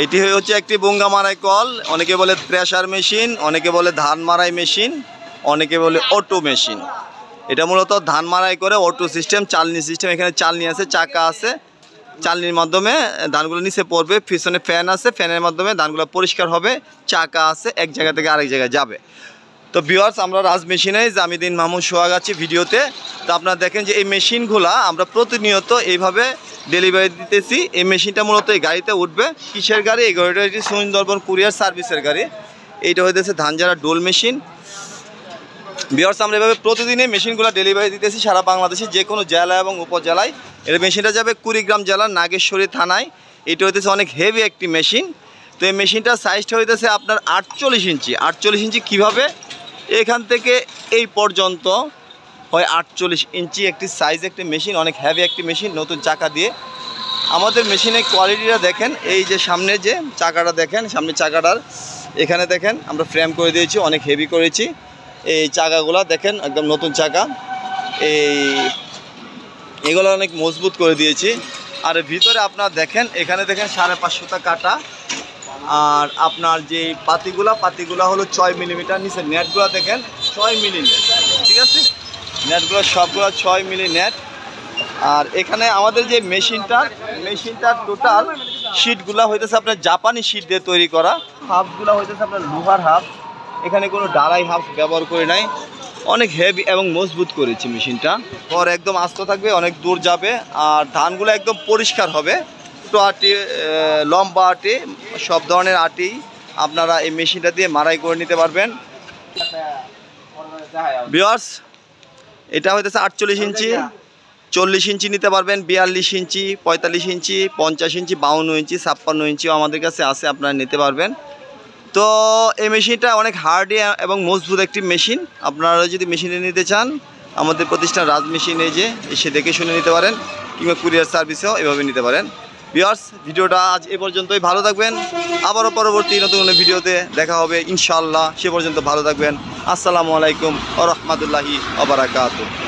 এটি হচ্ছে একটি বঙ্গা মারাই কল, অনেকে বলে থ্রেশার মেশিন, অনেকে বলে ধান মারাই মেশিন, অনেকে বলে অটো মেশিন। এটা মূলত ধান মারাই করে অটো সিস্টেম, চালনি সিস্টেম। এখানে চালনি আছে, চাকা আছে, চালনির মাধ্যমে ধানগুলো নিচে পড়বে, পিছনে ফ্যান আছে, ফ্যানের মাধ্যমে ধানগুলো পরিষ্কার হবে, চাকা আছে, এক জায়গা থেকে আরেক জায়গায় যাবে। তো ভিউয়ার্স, আমরা রাজ মেশিনে জামিদ্দিন মাহমুদ সোহাগ আছি ভিডিওতে। তো আপনারা দেখেন যে এই মেশিনগুলো আমরা প্রতিনিয়ত এইভাবে ডেলিভারি দিতেছি। এই মেশিনটা মূলত এই গাড়িতে উঠবে। কিসের গাড়ি? এই গাড়িটা হচ্ছে সুন্দরবন কুরিয়ার সার্ভিসের গাড়ি। এইটা হইতেছে ধানঝাড়া ডোল মেশিন। ভিউয়ার্স, আমরা এভাবে প্রতিদিনই মেশিনগুলো ডেলিভারি দিতেছি সারা বাংলাদেশে যে কোনো জেলা এবং উপজেলায়। এর মেশিনটা যাবে কুড়িগ্রাম জেলার নাগেশ্বরী থানায়। এটা হইতেছে অনেক হেভি একটি মেশিন। তো এই মেশিনটার সাইজটা হইতেছে আপনার 48 ইঞ্চি। 48 ইঞ্চি কীভাবে? এখান থেকে এই পর্যন্ত হয় 48 ইঞ্চি একটি সাইজ, একটি মেশিন, অনেক হেভি একটি মেশিন, নতুন চাকা দিয়ে। আমাদের মেশিনের কোয়ালিটিটা দেখেন, এই যে সামনে যে চাকাটা দেখেন, সামনের চাকাটার এখানে দেখেন আমরা ফ্রেম করে দিয়েছি, অনেক হেভি করেছি। এই চাকাগুলো দেখেন একদম নতুন চাকা, এগুলো অনেক মজবুত করে দিয়েছি। আর ভিতরে আপনার দেখেন, এখানে দেখেন 550 কাটা। আর আপনার যে পাতিগুলা হলো 6 মিলিমিটার। নিচে নেটগুলো দেখেন 6 মিলি নেট, ঠিক আছে? নেটগুলো সবগুলো 6 মিলি নেট। আর এখানে আমাদের যে মেশিনটার টোটাল শিটগুলো হইতেছে আপনার জাপানি শিট দিয়ে তৈরি করা। হাফগুলো হইতেছে আপনার লোহার হাফ, এখানে কোনো ডালাই হাফ ব্যবহার করি নাই। অনেক হেভি এবং মজবুত করেছি মেশিনটা। পর একদম আস্ত থাকবে, অনেক দূর যাবে। আর ধানগুলো একদম পরিষ্কার হবে। ছোটো আটি, লম্বা আটি, সব ধরনের আটি আপনারা এই মেশিনটা দিয়ে মারাই করে নিতে পারবেন। ভিউয়ার্স, এটা হইতেছে 48 ইঞ্চি, 40 ইঞ্চি নিতে পারবেন, 42 ইঞ্চি, 45 ইঞ্চি, 50 ইঞ্চি, 52 ইঞ্চি, 56 ইঞ্চিও আমাদের কাছে আছে, আপনারা নিতে পারবেন। তো এই মেশিনটা অনেক হার্ডি এবং মজবুত একটি মেশিন। আপনারা যদি মেশিনে নিতে চান, আমাদের প্রতিষ্ঠান রাজ মেশিন এসে দেখে শুনে নিতে পারেন, কিংবা কুরিয়ার সার্ভিসেও এভাবে নিতে পারেন। ভিউয়ার্স, ভিডিওটা আজ এ পর্যন্তই। ভালো থাকবেন, আবারও পরবর্তী নতুন কোনো ভিডিওতে দেখা হবে ইনশাআল্লাহ। সে পর্যন্ত ভালো থাকবেন। আসসালামু আলাইকুম ওয়া রাহমাতুল্লাহি ওয়া বারাকাতুহু।